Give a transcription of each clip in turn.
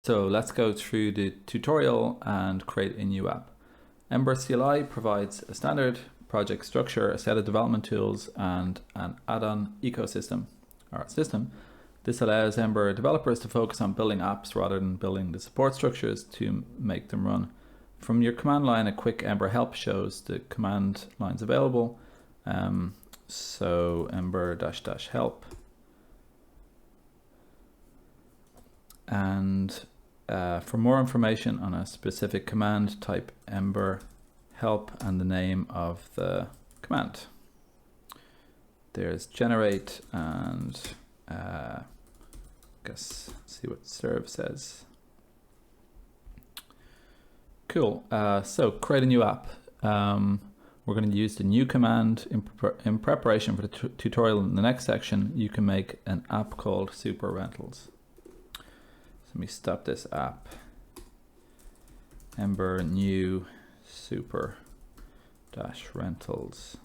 So let's go through the tutorial and create a new app. Ember CLI provides a standard project structure, a set of development tools, and an add-on ecosystem or system. This allows Ember developers to focus on building apps rather than building the support structures to make them run. From your command line, a quick Ember help shows the command lines available. So Ember-help. And for more information on a specific command, type Ember help and the name of the command. There's generate and guess see what serve says. Cool. So create a new app. We're going to use the new command in preparation for the tutorial. In the next section, you can make an app called Super Rentals. So let me stop this app. Ember new super rentals.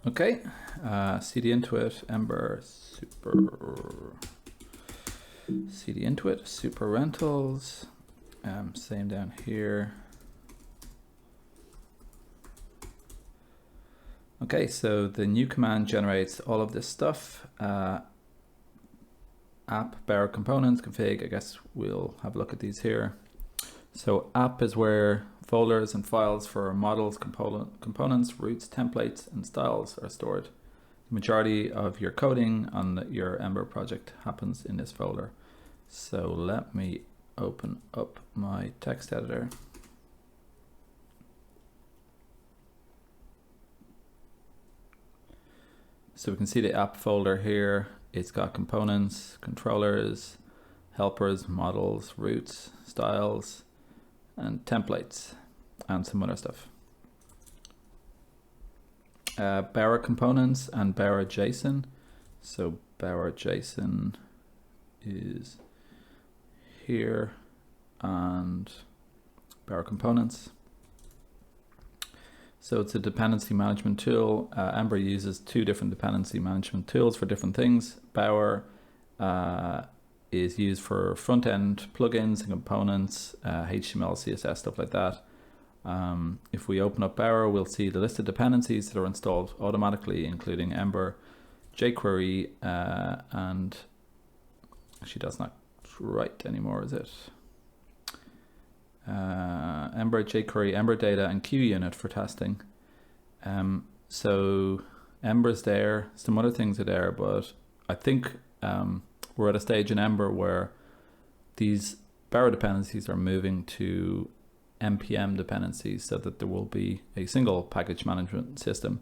Okay, cd into it, Ember cd into it, super rentals, same down here. Okay, so the new command generates all of this stuff. App, bearer components, config, I guess we'll have a look at these here. So app is where folders and files for models, components, routes, templates, and styles are stored. The majority of your coding on your Ember project happens in this folder. So let me open up my text editor. So we can see the app folder here. It's got components, controllers, helpers, models, routes, styles, and templates, and some other stuff. Bearer components and bearer JSON. So bearer JSON is here, and bearer components. So it's a dependency management tool. Ember uses two different dependency management tools for different things. Bower is used for front-end plugins and components, HTML, CSS, stuff like that. If we open up Bower, we'll see the list of dependencies that are installed automatically, including Ember, jQuery, and actually that's not right anymore, is it? Ember, jQuery, Ember Data, and QUnit for testing. So Ember's there, some other things are there, but I think we're at a stage in Ember where these Bower dependencies are moving to NPM dependencies so that there will be a single package management system.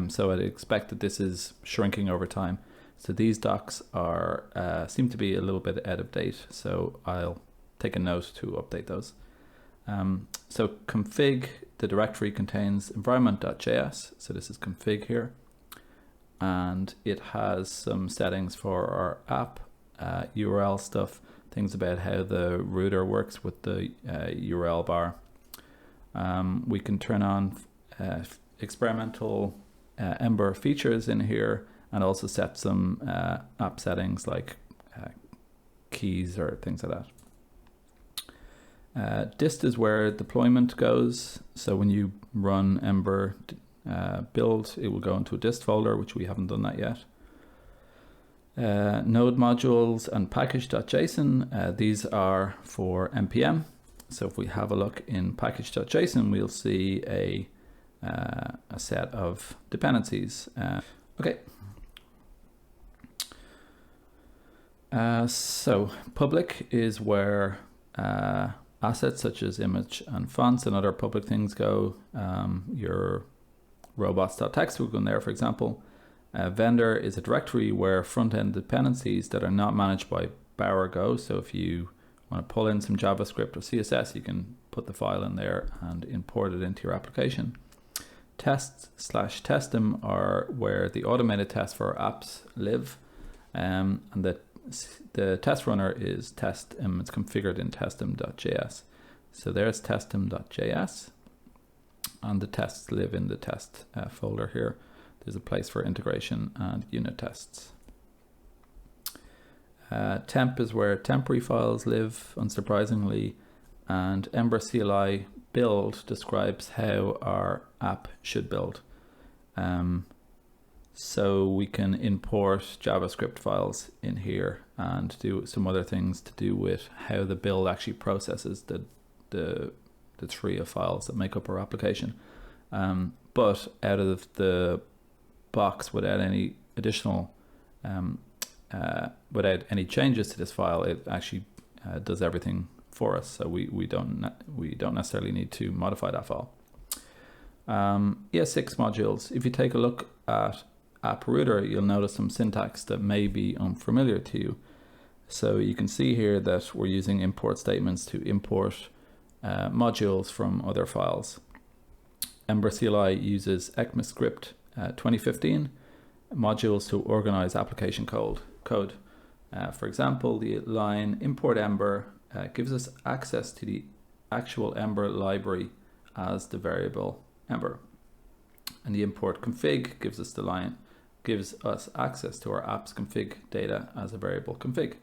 So I'd expect that this is shrinking over time. So these docs are seem to be a little bit out of date, so I'll take a note to update those. So config, the directory contains environment.js. So this is config here. And it has some settings for our app, URL stuff, things about how the router works with the URL bar. We can turn on experimental Ember features in here, and also set some app settings like keys or things like that. Dist is where deployment goes. So when you run Ember build, it will go into a dist folder, which we haven't done that yet. Node modules and package.json, these are for npm. So if we have a look in package.json, we'll see a set of dependencies. Okay. So public is where assets such as image and fonts and other public things go. Your robots.txt will go in there, for example. Vendor is a directory where front-end dependencies that are not managed by Bower go. So if you want to pull in some JavaScript or CSS, you can put the file in there and import it into your application. Tests/testim are where the automated tests for apps live, and the test runner is testim. It's configured in testim.js. So there's testim.js, and the tests live in the test folder here. There's a place for integration and unit tests. Temp is where temporary files live, unsurprisingly, and Ember CLI build describes how our app should build. So we can import JavaScript files in here and do some other things to do with how the build actually processes the tree of files that make up our application. But out of the box, without any additional without any changes to this file, it actually does everything for us. So we don't necessarily need to modify that file. ES6 modules. If you take a look at app router, you'll notice some syntax that may be unfamiliar to you. So you can see here that we're using import statements to import modules from other files. Ember CLI uses ECMAScript 2015 modules to organize application code. For example, the line import Ember gives us access to the actual Ember library as the variable Ember, and the import config gives us access to our app's config data as a variable config.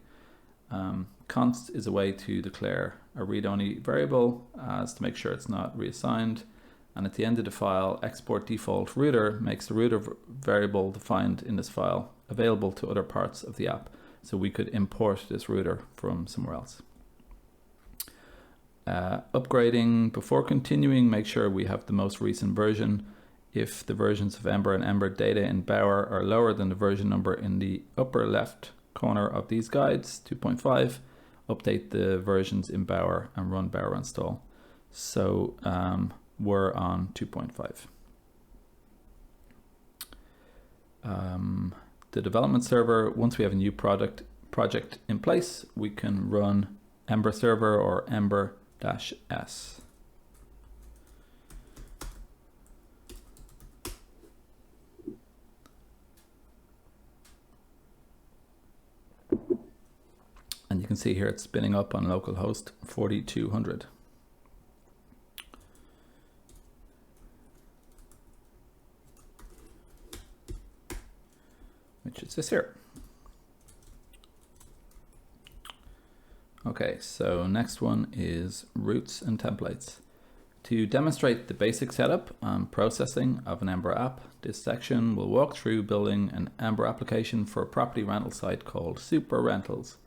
Const is a way to declare a read-only variable as to make sure it's not reassigned. And at the end of the file, export default router makes the router variable defined in this file available to other parts of the app. So we could import this router from somewhere else. Upgrading, before continuing, make sure we have the most recent version. If the versions of Ember and Ember data in Bower are lower than the version number in the upper left corner of these guides, 2.5, update the versions in Bower and run Bower install. So we're on 2.5. The development server, once we have a new project in place, we can run Ember server or Ember-s. And you can see here it's spinning up on localhost 4200. Which is this here. Okay, so next one is routes and templates. To demonstrate the basic setup and processing of an Ember app, this section will walk through building an Ember application for a property rental site called Super Rentals.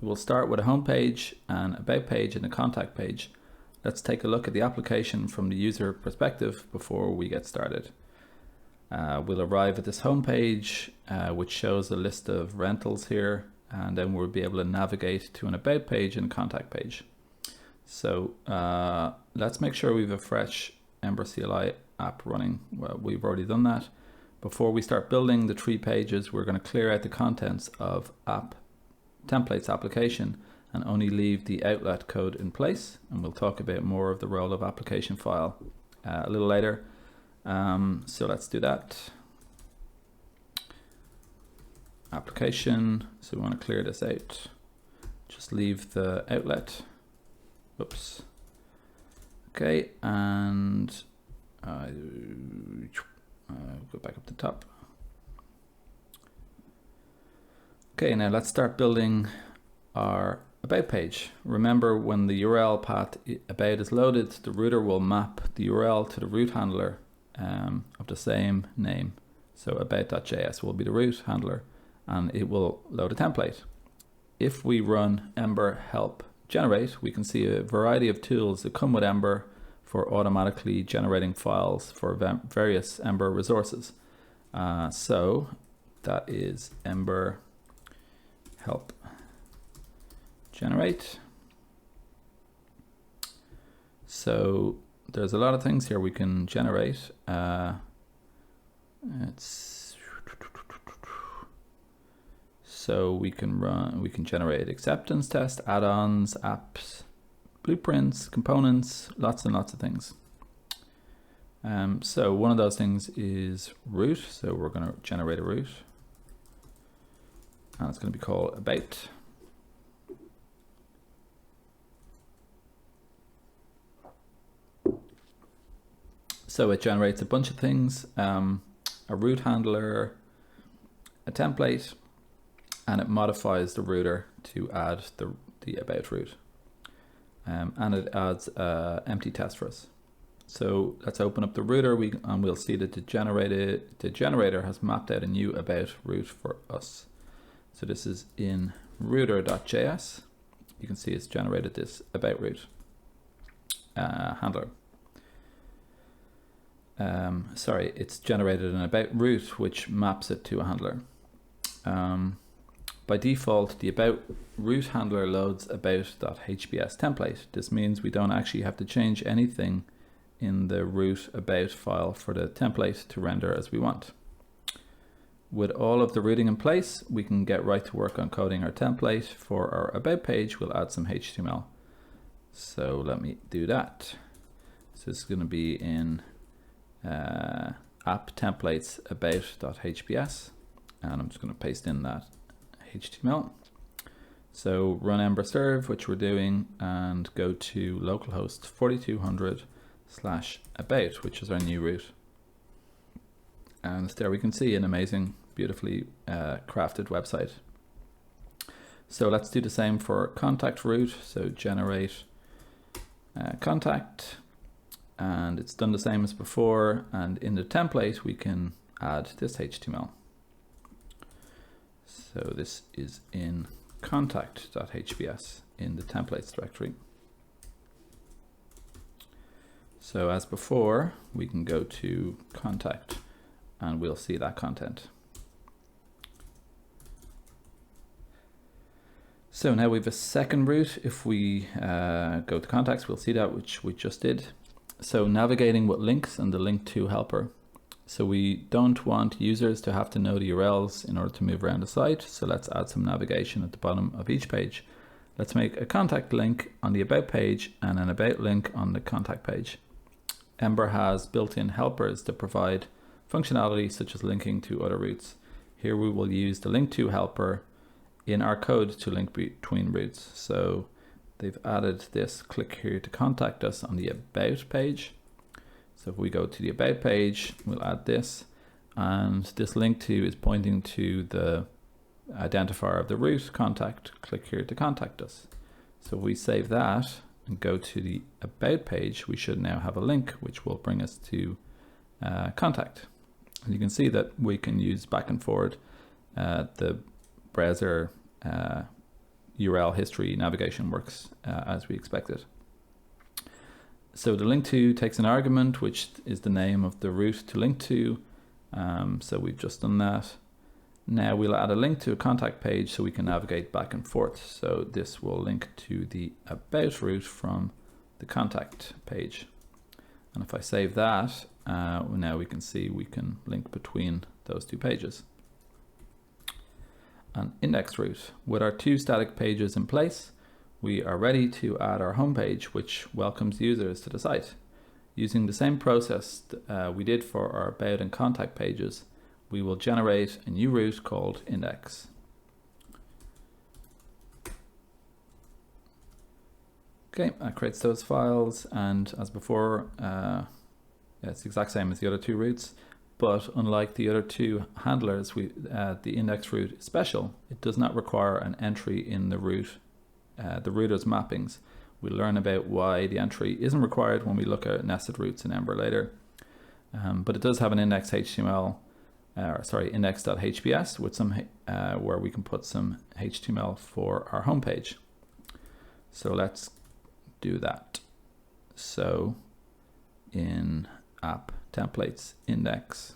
We will start with a home page, an about page, and a contact page. Let's take a look at the application from the user perspective before we get started. We'll arrive at this home page, which shows a list of rentals here, and then we'll be able to navigate to an about page and a contact page. So let's make sure we have a fresh Ember CLI app running. Well, we've already done that. Before we start building the 3 pages, we're going to clear out the contents of app templates application and only leave the outlet code in place. And we'll talk about more of the role of application file a little later. So let's do that. Application, so we want to clear this out. Just leave the outlet. Oops. Okay, and go back up the top. Okay, now let's start building our about page. Remember, when the URL path about is loaded, the router will map the URL to the root handler of the same name. So about.js will be the root handler, and it will load a template. If we run Ember help generate, we can see a variety of tools that come with Ember for automatically generating files for various Ember resources. So that is Ember help generate. So there's a lot of things here we can generate. So we can generate acceptance tests, add-ons, apps, blueprints, components, lots and lots of things. So one of those things is root. So we're going to generate a root, and it's going to be called about. So it generates a bunch of things, a root handler, a template, and it modifies the router to add the about root. And it adds empty test for us. So let's open up the router and we'll see that the generator has mapped out a new about root for us. So this is in router.js. You can see it's generated this about root handler. It's generated an about root which maps it to a handler. By default, the about root handler loads about.hbs template. This means we don't actually have to change anything in the root about file for the template to render as we want. With all of the routing in place, we can get right to work on coding our template. For our about page, we'll add some HTML. So let me do that. So this is going to be in app templates about.hbs, and I'm just going to paste in that HTML. So run Ember serve, which we're doing, and go to localhost 4200/about, which is our new root. And there we can see an amazing, beautifully crafted website. So let's do the same for contact root. So generate contact, and it's done the same as before. And in the template, we can add this HTML. So this is in contact.hbs in the templates directory. So as before, we can go to contact and we'll see that content. So now we have a second root. If we go to contacts, we'll see that, which we just did. So navigating with links and the link to helper. So we don't want users to have to know the URLs in order to move around the site. So let's add some navigation at the bottom of each page. Let's make a contact link on the about page and an about link on the contact page. Ember has built-in helpers to provide functionality such as linking to other routes. Here we will use the link to helper in our code to link between routes. So they've added this click here to contact us on the about page. So if we go to the about page, we'll add this, and this link to is pointing to the identifier of the route contact. Click here to contact us. So if we save that and go to the about page, we should now have a link which will bring us to contact. And you can see that we can use back and forward the browser URL history navigation works as we expected. So the link to takes an argument, which is the name of the route to link to. So we've just done that. Now we'll add a link to a contact page so we can navigate back and forth. So this will link to the about route from the contact page. And if I save that, now we can see we can link between those two pages. An index route. With our two static pages in place, we are ready to add our homepage, which welcomes users to the site. Using the same process we did for our about and contact pages, we will generate a new route called index. Okay, that creates those files, and as before, it's the exact same as the other two routes, but unlike the other two handlers, the index route is special. It does not require an entry in the route, the router's mappings. We'll learn about why the entry isn't required when we look at nested routes in Ember later. But it does have an index.html, index.hps with some where we can put some HTML for our homepage. So let's do that. So in app templates index,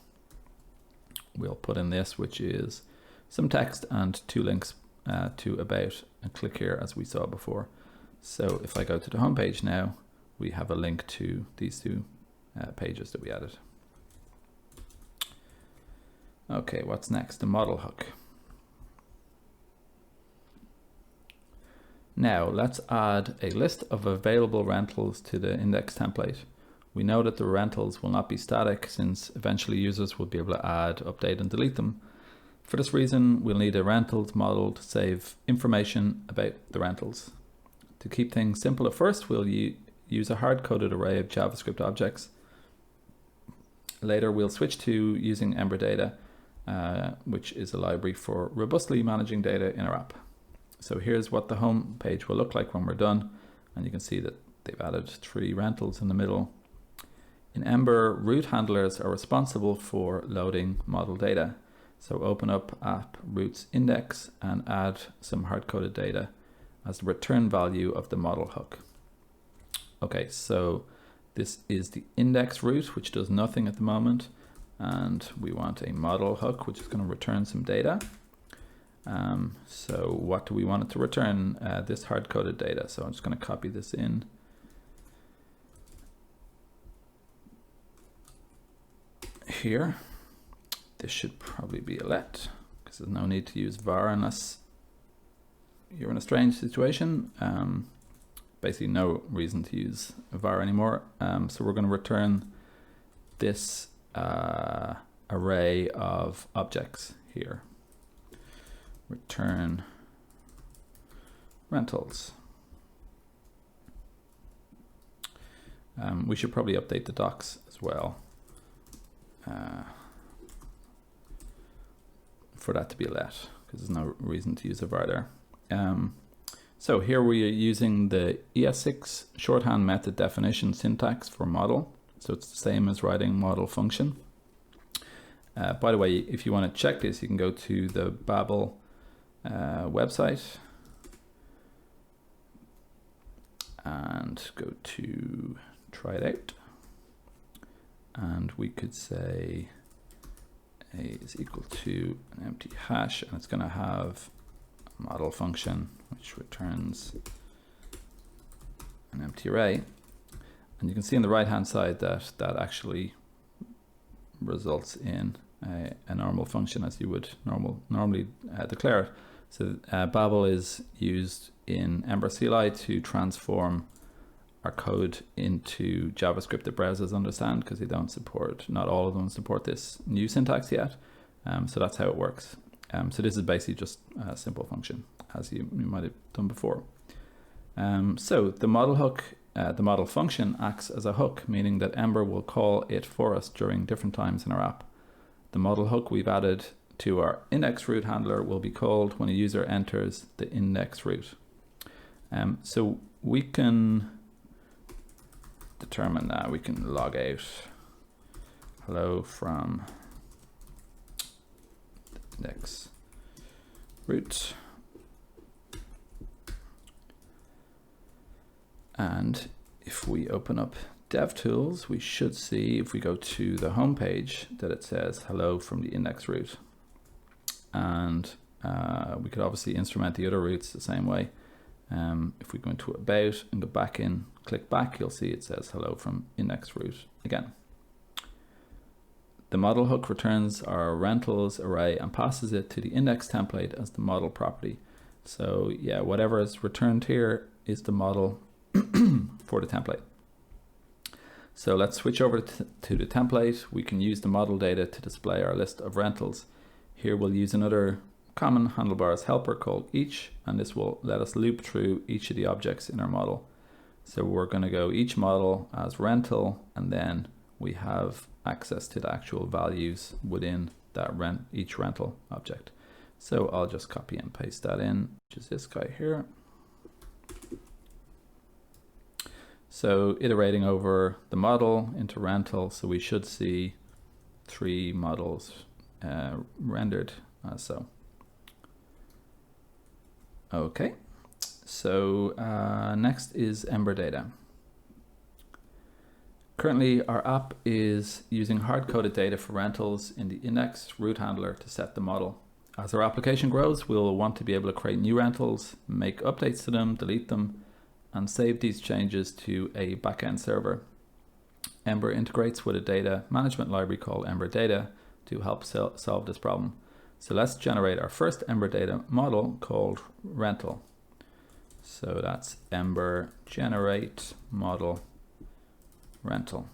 we'll put in this, which is some text and two links to about and click here as we saw before. So if I go to the home page now, we have a link to these two pages that we added. Okay, what's next? The model hook. Now let's add a list of available rentals to the index template. We know that the rentals will not be static, since eventually users will be able to add, update and delete them. For this reason, we'll need a rentals model to save information about the rentals. To keep things simple at first, we'll use a hard-coded array of JavaScript objects. Later, we'll switch to using Ember data, which is a library for robustly managing data in our app. So here's what the home page will look like when we're done. And you can see that they've added 3 rentals in the middle. In Ember, route handlers are responsible for loading model data. So open up app routes index and add some hard-coded data as the return value of the model hook. Okay, so this is the index route, which does nothing at the moment. And we want a model hook, which is going to return some data. So what do we want it to return? This hard-coded data. So I'm just going to copy this in. Here. This should probably be a let, because there's no need to use var unless you're in a strange situation. Basically no reason to use var anymore. So we're going to return this array of objects here. Return rentals. We should probably update the docs as well for that to be a let, because there's no reason to use a var there. So here we are using the ES6 shorthand method definition syntax for model. So it's the same as writing model function. By the way, if you want to check this, you can go to the Babel website and go to try it out. And we could say a is equal to an empty hash, and it's going to have a model function which returns an empty array. And you can see on the right hand side that that actually results in a normal function as you would normally declare it. So Babel is used in Ember CLI to transform our code into JavaScript that browsers understand, because they don't support, not all of them support this new syntax yet. So that's how it works. So this is basically just a simple function, as you might have done before. So the model hook, the model function acts as a hook, meaning that Ember will call it for us during different times in our app. The model hook we've added to our index route handler will be called when a user enters the index route. So we can determine that. We can log out hello from index route. And if we open up DevTools, we should see, if we go to the home page, that it says hello from the index route. And we could obviously instrument the other routes the same way. If we go into about and go back in, click back, you'll see it says hello from index route again. The model hook returns our rentals array and passes it to the index template as the model property. So yeah, whatever is returned here is the model for the template. So let's switch over to the template. We can use the model data to display our list of rentals. Here we'll use another common handlebars helper called each, and this will let us loop through each of the objects in our model. So we're going to go each model as rental, and then we have access to the actual values within that each rental object. So I'll just copy and paste that in, which is this guy here. So iterating over the model into rental, so we should see 3 models rendered as so. Okay, so next is Ember data. Currently, our app is using hard-coded data for rentals in the index route handler to set the model. As our application grows, we'll want to be able to create new rentals, make updates to them, delete them, and save these changes to a backend server. Ember integrates with a data management library called Ember data to help solve this problem. So let's generate our first Ember data model called rental. So that's Ember generate model rental.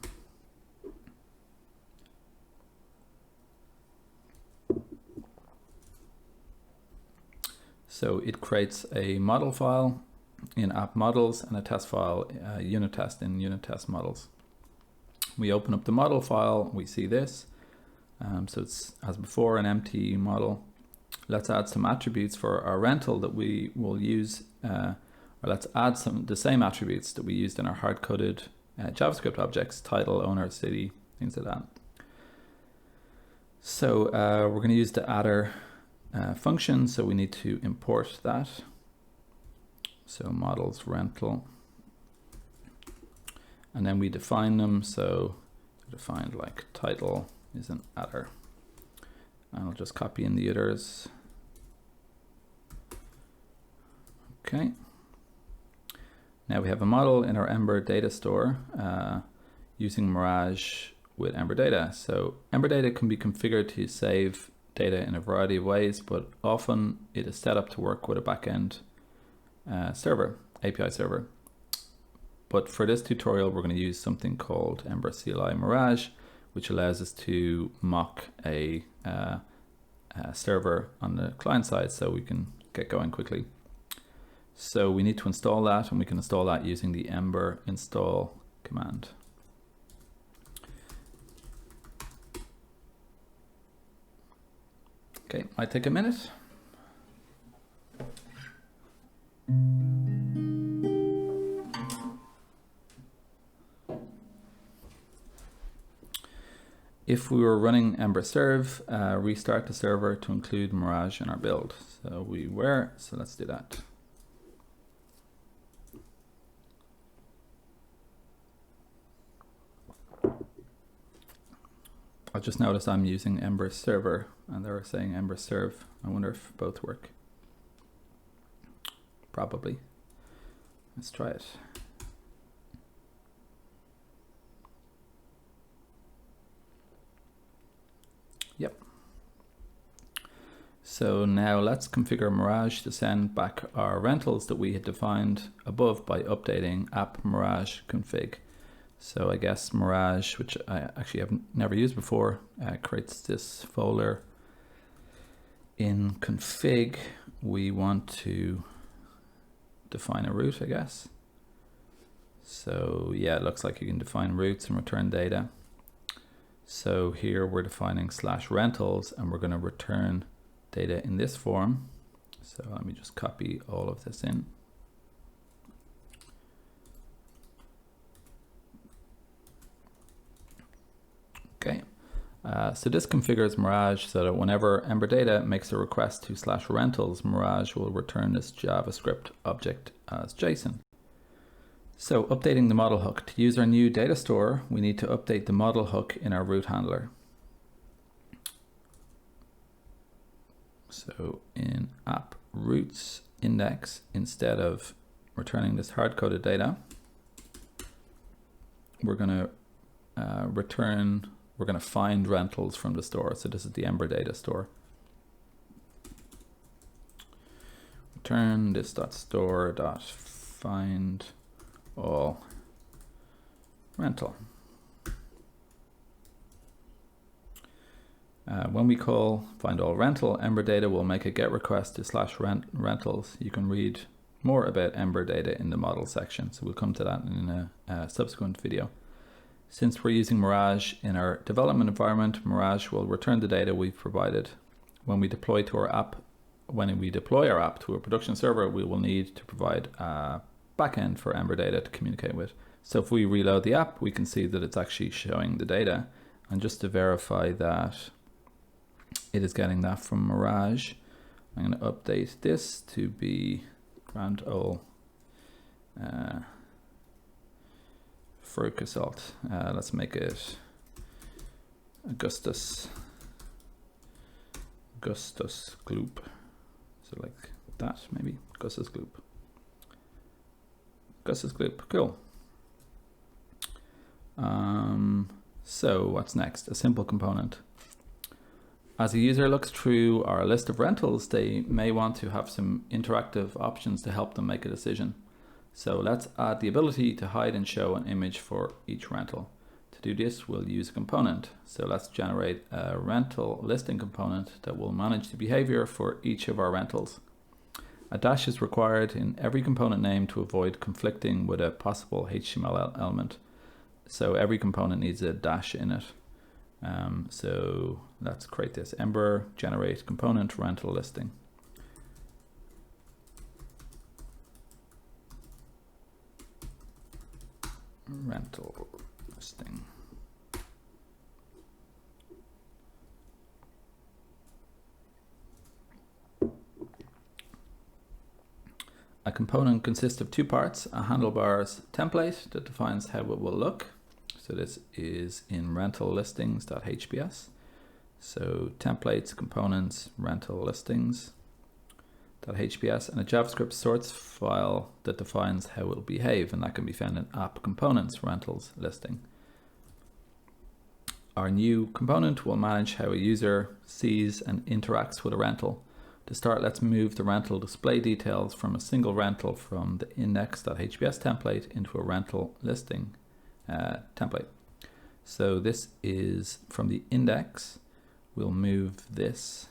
So it creates a model file in app models and a test file, unit test in unit test models. We open up the model file, we see this. So it's, as before, an empty model. Let's add some attributes for our rental that we will use, or let's add the same attributes that we used in our hard-coded JavaScript objects, title, owner, city, things like that. So we're going to use the adder function, so we need to import that. So models rental, and then we define them. So defined like title is an adder, and I'll just copy in the others. Okay. Now we have a model in our Ember data store using Mirage with Ember data. So Ember data can be configured to save data in a variety of ways, but often it is set up to work with a backend server, API server. But for this tutorial, we're going to use something called Ember CLI Mirage, which allows us to mock a server on the client side so we can get going quickly. So we need to install that, and we can install that using the Ember install command. Okay, might take a minute. If we were running Ember serve, restart the server to include Mirage in our build. So we were, so let's do that. I just noticed I'm using Ember server and they're saying Ember serve. I wonder if both work. Probably. Let's try it. Yep. So now let's configure Mirage to send back our rentals that we had defined above by updating app Mirage config. So I guess Mirage, which I actually have never used before, creates this folder. In config, we want to define a route, I guess. So yeah, it looks like you can define routes and return data. So here we're defining /rentals, and we're going to return data in this form. So let me just copy all of this in. Okay, so this configures Mirage so that whenever Ember data makes a request to /rentals, Mirage will return this JavaScript object as JSON. So updating the model hook. To use our new data store, we need to update the model hook in our route handler. So in app routes index, instead of returning this hard-coded data, we're going to find rentals from the store. So this is the Ember data store. Return this.store.find find all rental. When we call find all rental, Ember data will make a get request to /rentals. You can read more about Ember data in the model section, so we'll come to that in a subsequent video. Since we're using Mirage in our development environment, Mirage will return the data we've provided. When we deploy our app to a production server, we will need to provide a backend for Ember data to communicate with. So if we reload the app, we can see that it's actually showing the data. And just to verify that it is getting that from Mirage, I'm going to update this to be Grand Ole Frukasalt. Let's make it Augustus Gloop. So like that, maybe Augustus Gloop. Cool. So what's next? A simple component. As a user looks through our list of rentals, they may want to have some interactive options to help them make a decision. So let's add the ability to hide and show an image for each rental. To do this, we'll use a component. So let's generate a rental listing component that will manage the behavior for each of our rentals. A dash is required in every component name to avoid conflicting with a possible HTML element. So every component needs a dash in it. So let's create this Ember generate component rental listing. Rental listing. A component consists of two parts: a handlebars template that defines how it will look. So this is in rental listings.hps. So templates, components, rental listings.hps, and a JavaScript sorts file that defines how it will behave, and that can be found in app components rentals listing. Our new component will manage how a user sees and interacts with a rental. To start, let's move the rental display details from a single rental from the index.hps template into a rental listing template. So this is from the index. We'll move this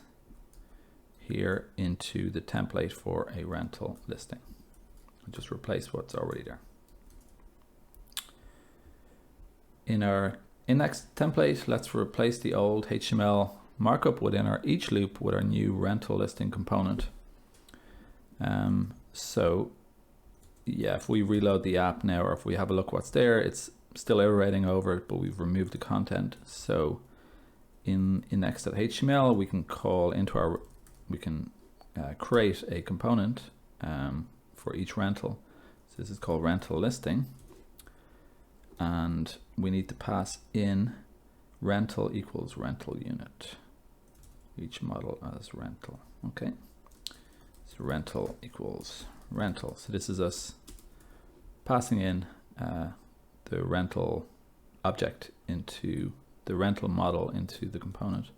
here into the template for a rental listing. I'll just replace what's already there. In our index template, let's replace the old HTML markup within our each loop with our new rental listing component. So yeah, if we reload the app now, or if we have a look what's there, it's still iterating over it, but we've removed the content. So in index.html, we can call into our, we can create a component for each rental. So this is called rental listing, and we need to pass in rental equals rental unit, each model as rental. Okay, so rental equals rental. So this is us passing in the rental object into the rental model into the component.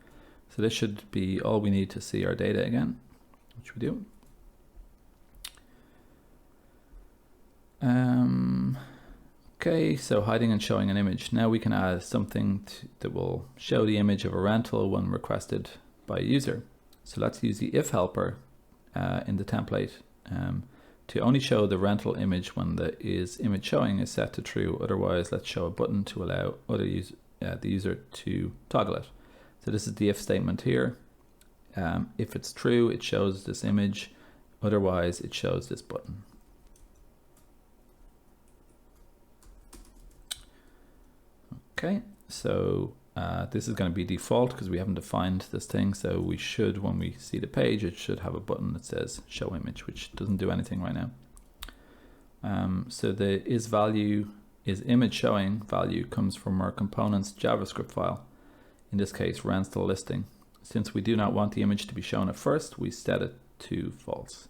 So this should be all we need to see our data again, which we do. Okay, so hiding and showing an image. Now we can add something that will show the image of a rental when requested by a user. So let's use the if helper in the template to only show the rental image when the image showing is set to true. Otherwise, let's show a button to allow the user to toggle it. So this is the if statement here. If it's true, it shows this image. Otherwise, it shows this button. Okay, so this is going to be default because we haven't defined this thing. So we should, when we see the page, it should have a button that says show image, which doesn't do anything right now. So the is image showing value comes from our component's JavaScript file. In this case, rental listing. Since we do not want the image to be shown at first, we set it to false.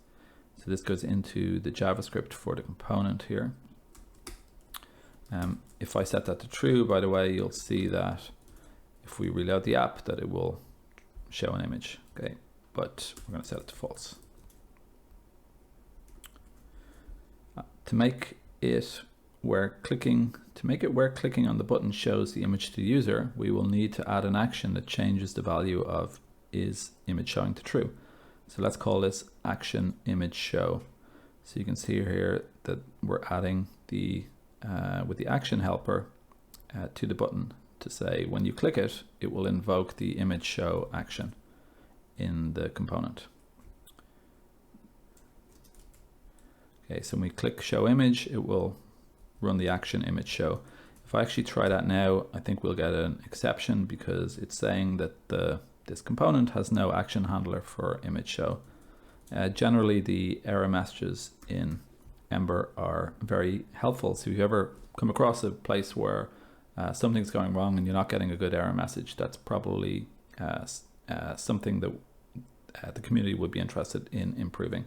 So this goes into the JavaScript for the component here. If I set that to true, by the way, you'll see that if we reload the app, that it will show an image. Okay, but we're going to set it to false. To make it where clicking on the button shows the image to the user, we will need to add an action that changes the value of is image showing to true. So let's call this action image show. So you can see here that we're adding the with the action helper to the button to say when you click it, it will invoke the image show action in the component. Okay, so when we click show image, it will run the action image show. If I actually try that now, I think we'll get an exception because it's saying that this component has no action handler for image show. Generally, the error messages in Ember are very helpful. So if you ever come across a place where something's going wrong and you're not getting a good error message, that's probably something that the community would be interested in improving.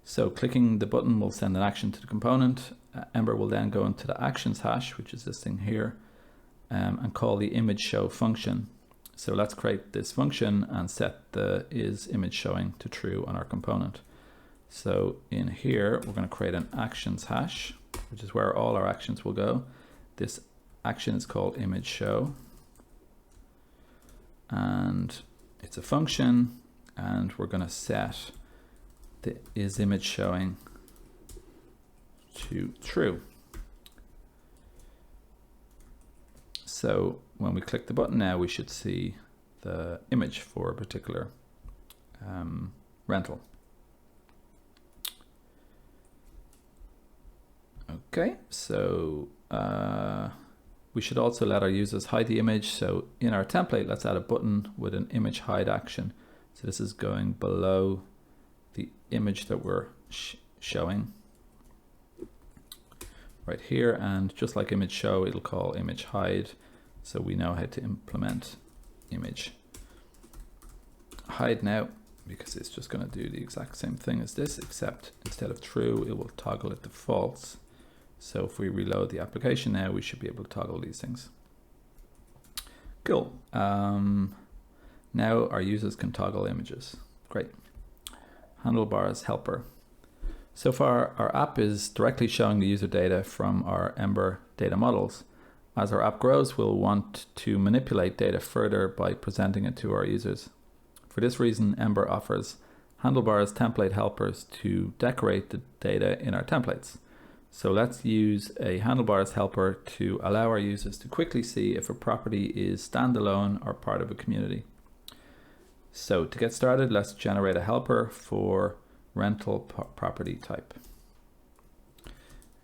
So clicking the button will send an action to the component. Ember will then go into the actions hash, which is this thing here, and call the image show function. So let's create this function and set the is image showing to true on our component. So in here, we're going to create an actions hash, which is where all our actions will go. This action is called image show, and it's a function, and we're going to set the is image showing to true. So when we click the button now, we should see the image for a particular rental. Okay, so we should also let our users hide the image. So in our template, let's add a button with an image hide action. So this is going below the image that we're showing right here, and just like image show, it'll call image hide. So we know how to implement image hide now, because it's just going to do the exact same thing as this, except instead of true, it will toggle it to false. So if we reload the application now, we should be able to toggle these things. Cool. Now our users can toggle images. Great. Handlebars helper. So far, our app is directly showing the user data from our Ember data models. As our app grows, we'll want to manipulate data further by presenting it to our users. For this reason, Ember offers handlebars template helpers to decorate the data in our templates. So let's use a handlebars helper to allow our users to quickly see if a property is standalone or part of a community. So to get started, let's generate a helper for rental property type.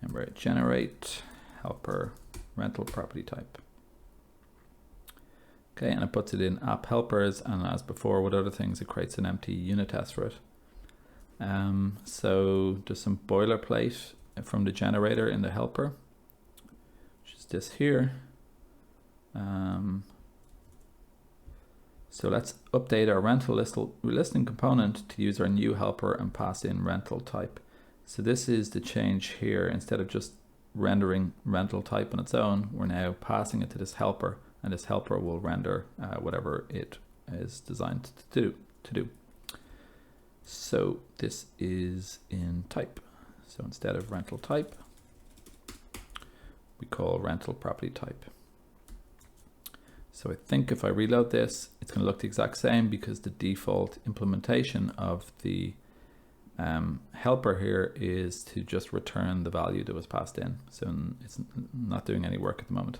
Ember generate helper rental property type. Okay, and it puts it in app helpers, and as before with other things, it creates an empty unit test for it. So there's some boilerplate from the generator in the helper, which is this here. So let's update our rental listing component to use our new helper and pass in rental type. So this is the change here. Instead of just rendering rental type on its own, we're now passing it to this helper, and this helper will render whatever it is designed to do. So this is in type. So instead of rental type, we call rental property type. So I think if I reload this, it's going to look the exact same, because the default implementation of the helper here is to just return the value that was passed in. So it's not doing any work at the moment.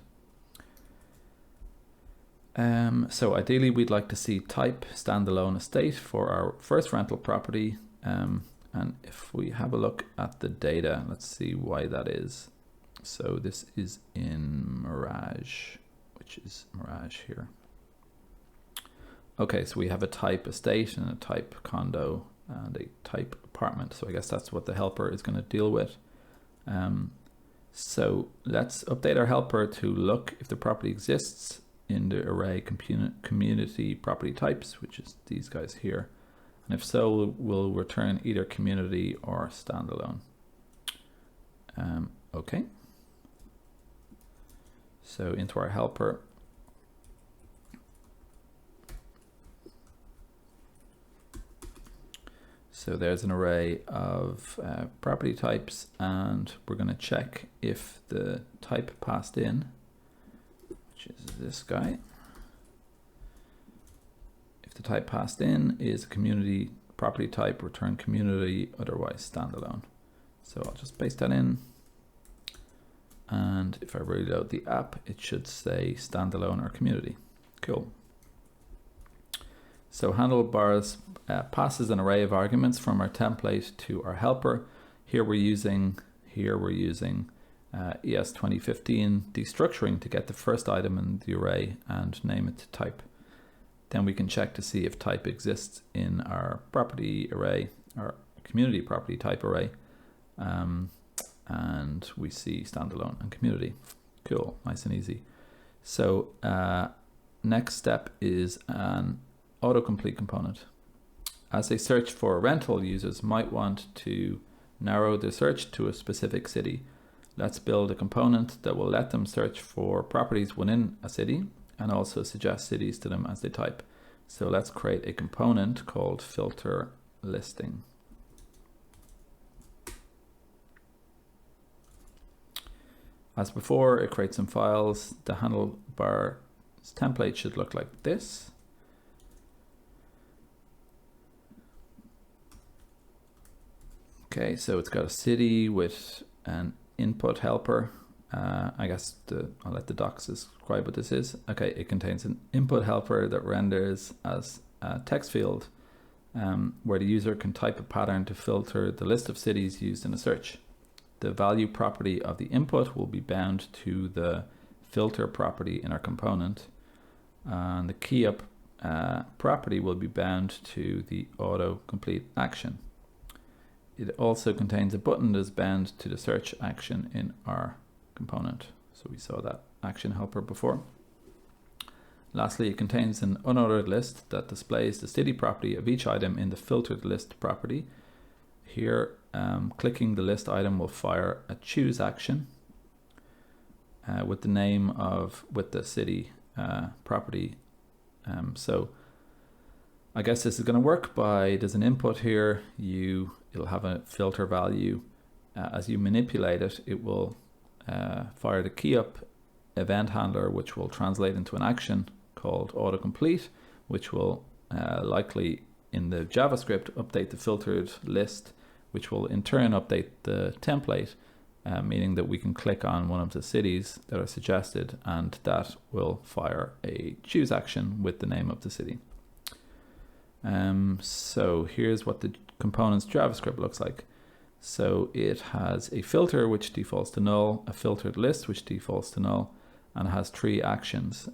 So ideally, we'd like to see type standalone estate for our first rental property. And if we have a look at the data, let's see why that is. So this is in Mirage, which is Mirage here. Okay, so we have a type estate and a type condo and a type apartment. So I guess that's what the helper is going to deal with. So let's update our helper to look if the property exists in the array community property types, which is these guys here. And if so, we'll return either community or standalone. Okay. So into our helper. So So there's an array of property types, and we're going to check if the type passed in, which is this guy, if the type passed in is a community property type, return community, otherwise standalone. So I'll just paste that in. And if I reload the app, it should say standalone or community. Cool. So handlebars passes an array of arguments from our template to our helper. Here we're using ES 2015 destructuring to get the first item in the array and name it to type. Then we can check to see if type exists in our property array, our community property type array. And we see standalone and community. Cool, nice and easy. So next step is an autocomplete component. As they search for rental, users might want to narrow the search to a specific city. Let's build a component that will let them search for properties within a city and also suggest cities to them as they type. So let's create a component called filter listing. As before, it creates some files. The handlebar template should look like this. Okay, so it's got a city with an input helper. I guess I'll let the docs describe what this is. Okay, it contains an input helper that renders as a text field where the user can type a pattern to filter the list of cities used in a search. The value property of the input will be bound to the filter property in our component, and the key up property will be bound to the autocomplete action. It also contains a button that is bound to the search action in our component. So we saw that action helper before. Lastly, it contains an unordered list that displays the city property of each item in the filtered list property. Here, clicking the list item will fire a choose action with the name with the city property. So I guess this is going to work by, there's an input here, it'll have a filter value. As you manipulate it, it will fire the key up event handler, which will translate into an action called autocomplete, which will likely in the JavaScript update the filtered list, which will in turn update the template, meaning that we can click on one of the cities that are suggested, and that will fire a choose action with the name of the city. So here's what the component's JavaScript looks like. So it has a filter which defaults to null, a filtered list which defaults to null, and it has three actions.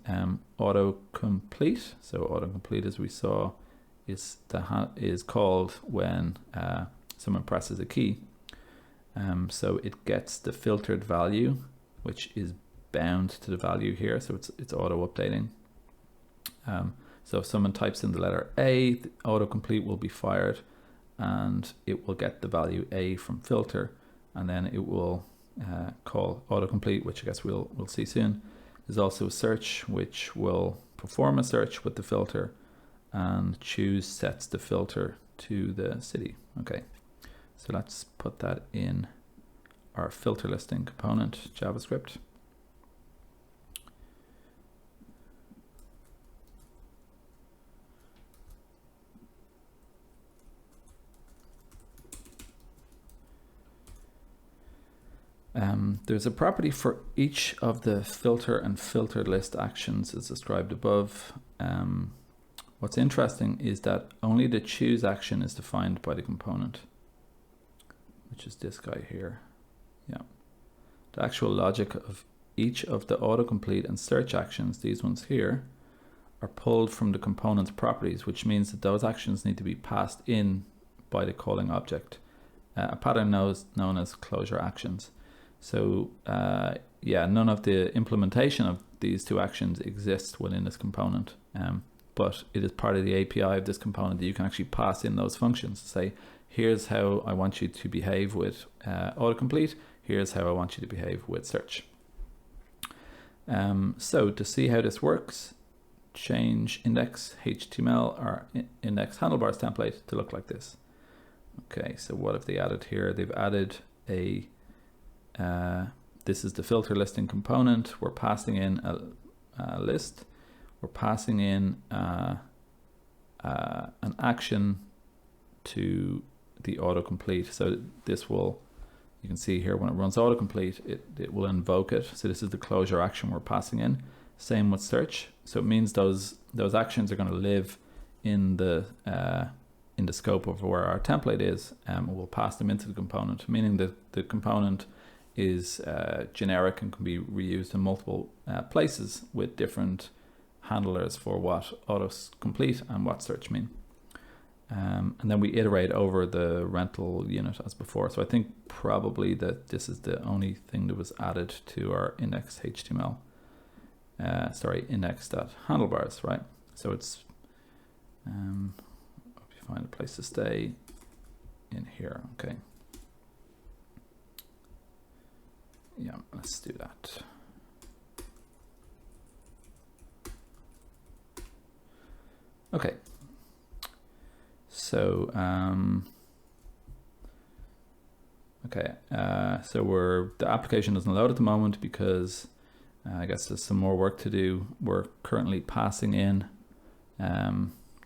Autocomplete. So autocomplete, as we saw, is called when someone presses a key. So it gets the filtered value, which is bound to the value here. So it's auto updating. So if someone types in the letter A, the autocomplete will be fired, and it will get the value A from filter, and then it will call autocomplete, which I guess we'll see soon. There's also a search, which will perform a search with the filter, and choose sets the filter to the city. Okay, so let's put that in our filter listing component JavaScript. There's a property for each of the filter and filtered list actions as described above. What's interesting is that only the choose action is defined by the component, which is this guy here. Yeah. The actual logic of each of the autocomplete and search actions, these ones here, are pulled from the component's properties, which means that those actions need to be passed in by the calling object, a pattern known as closure actions. So yeah, none of the implementation of these two actions exists within this component, but it is part of the API of this component that you can actually pass in those functions to say, here's how I want you to behave with autocomplete, here's how I want you to behave with search. So to see how this works, change index HTML or index handlebars template to look like this. Okay, so what have they added here? They've added a, this is the filter listing component. We're passing in a list. We're passing in an action to the autocomplete. So this will, you can see here when it runs autocomplete, it will invoke it. So this is the closure action we're passing in. Same with search. So it means those actions are going to live in the scope of where our template is, and we'll pass them into the component, meaning that the component is generic and can be reused in multiple places with different handlers for what autocomplete and what search mean. And then we iterate over the rental unit as before. So I think probably that this is the only thing that was added to our index.html. Index.handlebars, right? So it's, hope you find a place to stay in here. Okay. Yeah, let's do that. Okay. So, so the application doesn't load at the moment because I guess there's some more work to do. We're currently passing in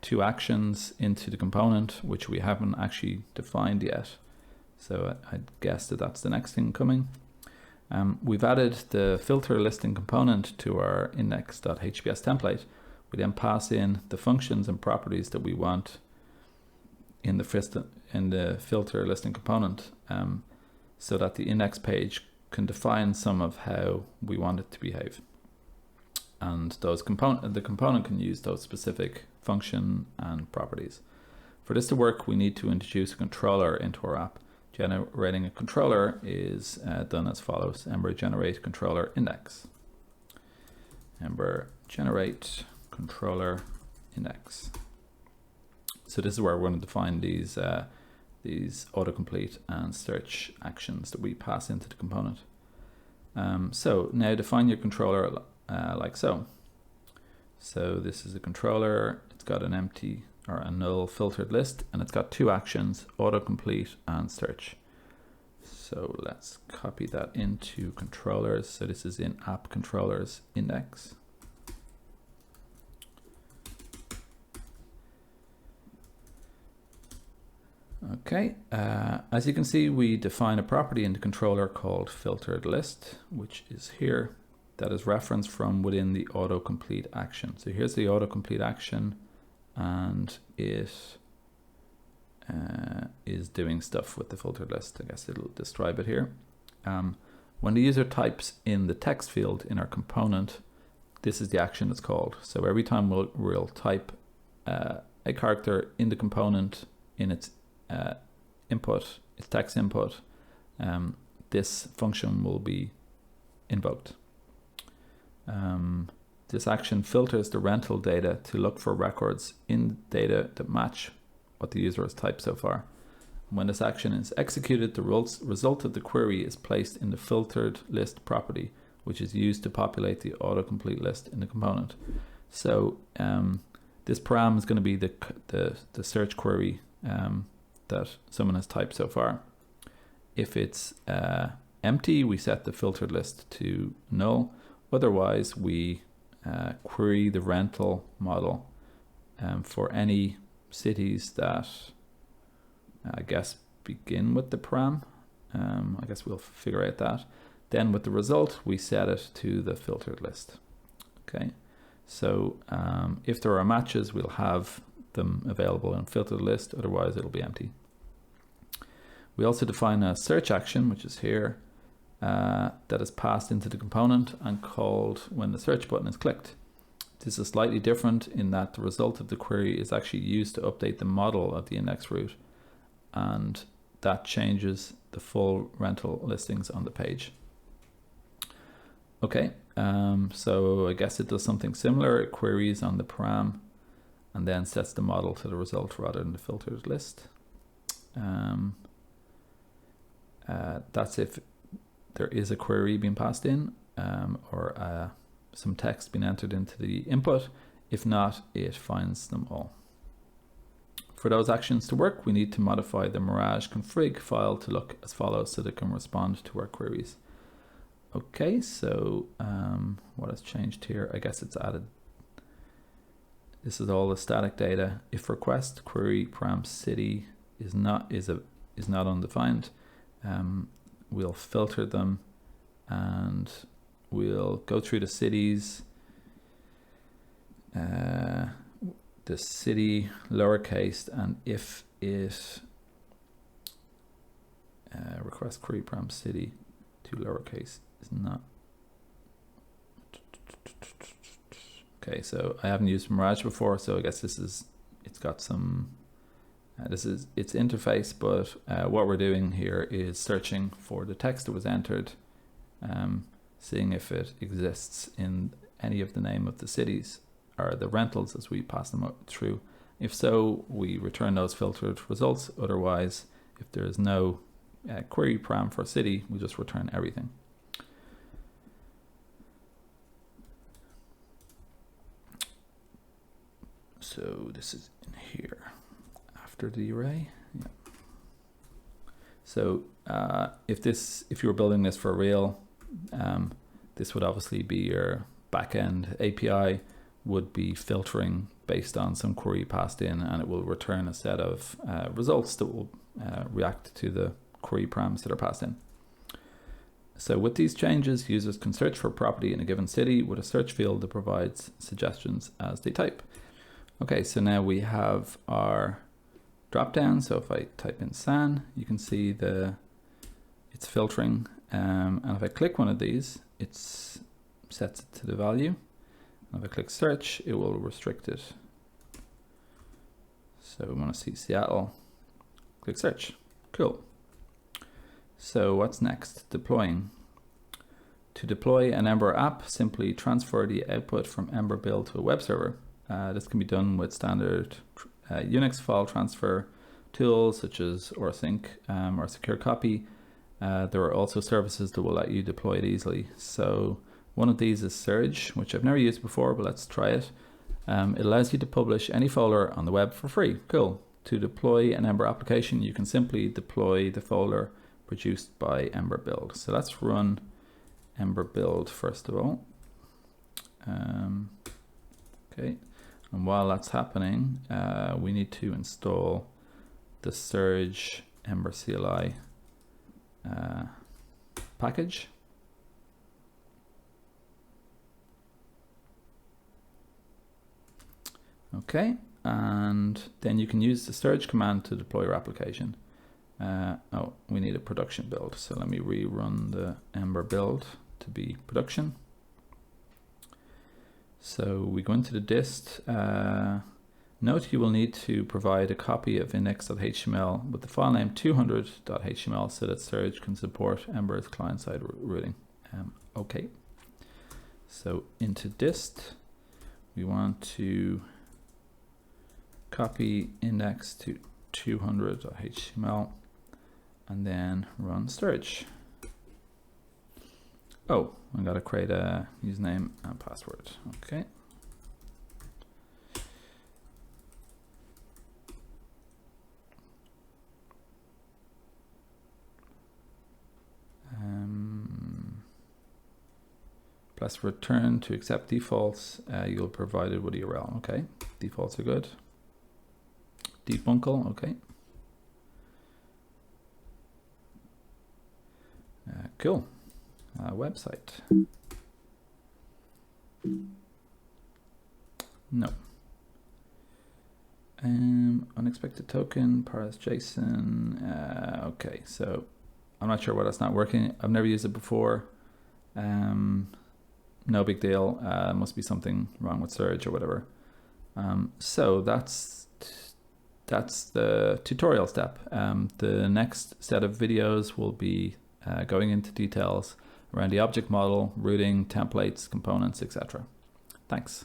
2 actions into the component, which we haven't actually defined yet. So I guess that that's the next thing coming. We've added the filter listing component to our index.hps template. We then pass in the functions and properties that we want in the filter listing component, so that the index page can define some of how we want it to behave. And the component can use those specific function and properties. For this to work, we need to introduce a controller into our app. Generating a controller is done as follows: Ember generate controller index. Ember generate controller index. So this is where we're going to define these autocomplete and search actions that we pass into the component. So now define your controller like so. So this is a controller. It's got an empty or a null filtered list, and it's got 2 actions: autocomplete and search. So let's copy that into controllers. So this is in app controllers index. Okay, as you can see, we define a property in the controller called filtered list, which is here, that is referenced from within the autocomplete action. So here's the autocomplete action, and it is doing stuff with the filtered list. I guess it'll describe it here. When the user types in the text field in our component, this is the action it's called. So every time we'll type a character in the component in its input, its text input, this function will be invoked. This action filters the rental data to look for records in data that match what the user has typed so far. When this action is executed, the result of the query is placed in the filtered list property, which is used to populate the autocomplete list in the component. So this param is going to be the search query that someone has typed so far. If it's empty, we set the filtered list to null. Otherwise, we query the rental model for any cities that I guess begin with the param. I guess we'll figure out that. Then with the result, we set it to the filtered list. Okay, so if there are matches, we'll have them available in filtered list, otherwise it'll be empty. We also define a search action, which is here, that is passed into the component and called when the search button is clicked. This is slightly different in that the result of the query is actually used to update the model of the index route, and that changes the full rental listings on the page. Okay, so I guess it does something similar. It queries on the param and then sets the model to the result rather than the filtered list. That's if there is a query being passed in or some text being entered into the input. If not, it finds them all. For those actions to work, we need to modify the Mirage config file to look as follows so that it can respond to our queries. Okay, so what has changed here? I guess it's added. This is all the static data. If request query param city is not undefined, we'll filter them and we'll go through the cities. The city lowercase, and if it request query param city to lowercase is not. Okay, so I haven't used Mirage before, so I guess it's got some, this is its interface, but what we're doing here is searching for the text that was entered, seeing if it exists in any of the name of the cities or the rentals as we pass them through. If so, we return those filtered results. Otherwise, if there is no query param for city, we just return everything. So this is in here after the array. Yeah. So if you were building this for real, this would obviously be your backend API would be filtering based on some query passed in, and it will return a set of results that will react to the query params that are passed in. So with these changes, users can search for a property in a given city with a search field that provides suggestions as they type. Okay, so now we have our drop down. So if I type in San, you can see it's filtering, and if I click one of these, it sets it to the value. If I click search, it will restrict it. So we want to see Seattle, click search. Cool. So what's next? Deploying. To deploy an Ember app, simply transfer the output from Ember build to a web server. This can be done with standard Unix file transfer tools such as rsync or secure copy. There are also services that will let you deploy it easily. So one of these is Surge, which I've never used before, but let's try it. It allows you to publish any folder on the web for free. Cool. To deploy an Ember application, you can simply deploy the folder produced by Ember build. So let's run Ember build first of all. Okay, and while that's happening, we need to install the Surge Ember CLI package. Okay, and then you can use the Surge command to deploy your application. Oh, we need a production build. So let me rerun the Ember build to be production. So we go into the dist. Note you will need to provide a copy of index.html with the file name 200.html so that Surge can support Ember's client-side routing. Okay. So into dist, we want to copy index to 200.html and then run Surge. Oh, I gotta create a username and password. Okay. Plus return to accept defaults. You'll provide it with a URL. Okay, defaults are good. Debuncle. Okay. Cool. Website. No. Unexpected token, parse JSON. Okay, so I'm not sure why that's not working. I've never used it before. No big deal. Must be something wrong with Surge or whatever. So that's the tutorial step. The next set of videos will be going into details around the object model, routing, templates, components, etc. Thanks.